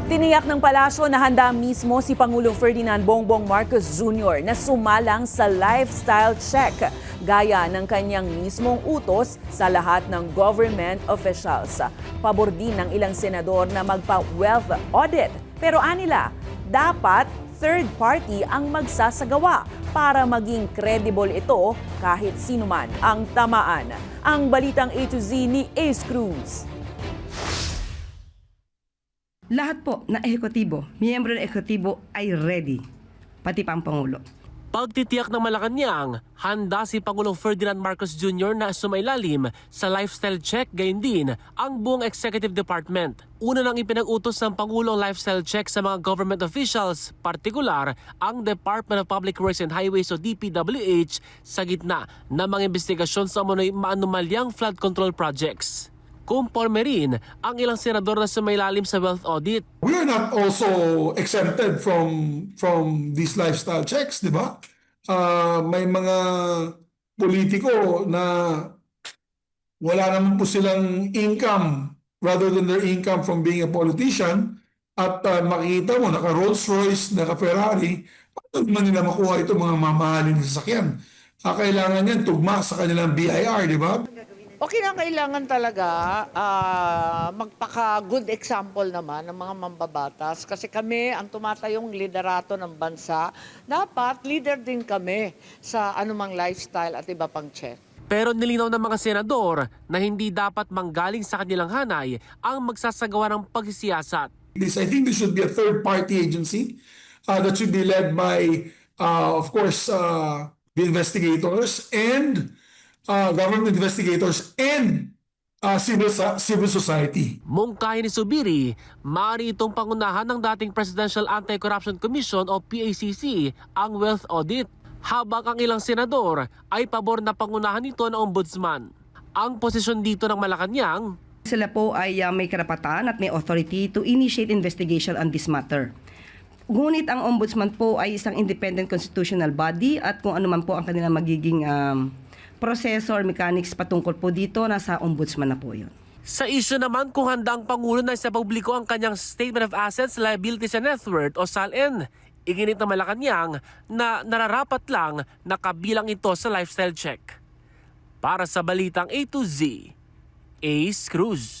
Tiniyak ng palasyo na handa mismo si Pangulong Ferdinand Bongbong Marcos Jr. na sumalang sa lifestyle check gaya ng kanyang mismong utos sa lahat ng government officials. Pabor din ng ilang senador na magpa-wealth audit. Pero anila, dapat third party ang magsasagawa para maging credible ito kahit sino man ang tamaan. Ang balitang A to Z ni Ace Cruz. Lahat po na ehekutibo, miyembro ng ehekutibo ay ready, pati pa ang Pangulo. Pagtitiyak ng Malacanang, handa si Pangulong Ferdinand Marcos Jr. na sumailalim sa lifestyle check, gayon din ang buong executive department. Una nang ipinag-utos ng Pangulong lifestyle check sa mga government officials, partikular ang Department of Public Works and Highways o DPWH sa gitna ng mga investigasyon sa umunoy maanumalyang flood control projects. Kumporme rin ang ilang senador na sumailalim sa wealth audit. We are not also exempted from these lifestyle checks, di ba? May mga politiko na wala naman po silang income rather than their income from being a politician at makikita mo naka Rolls Royce, naka Ferrari, paano naman nila makuha itong mga mamahalin na sasakyan? Kailangan yan tugma sa kanilang BIR, di ba? Okay lang, kailangan talaga magpaka-good example naman ng mga mambabatas. Kasi kami, ang tumatayong liderato ng bansa, dapat leader din kami sa anumang lifestyle at iba pang check. Pero nilinaw ng mga senador na hindi dapat manggaling sa kanilang hanay ang magsasagawa ng pagsisiyasat. I think this should be a third-party agency that should be led by, of course, the investigators and government investigators and civil society. Mungkahi ni Subiri, maaari itong pangunahan ng dating Presidential Anti-Corruption Commission o PACC ang wealth audit, habang ang ilang senador ay pabor na pangunahan ito ng ombudsman. Ang posisyon dito ng Malacanang, Sila po ay may karapatan at may authority to initiate investigation on this matter. Ngunit ang ombudsman po ay isang independent constitutional body at kung ano man po ang kanilang magiging proseso or mechanics patungkol po dito, nasa ombudsman na po yun. sa isyu naman kung handa ang Pangulo na sa publiko ang kanyang Statement of Assets, Liabilities and Net Worth o SALN, iginit ng Malacanang na nararapat lang na kabilang ito sa lifestyle check. Para sa Balitang A to Z, Ace Cruz.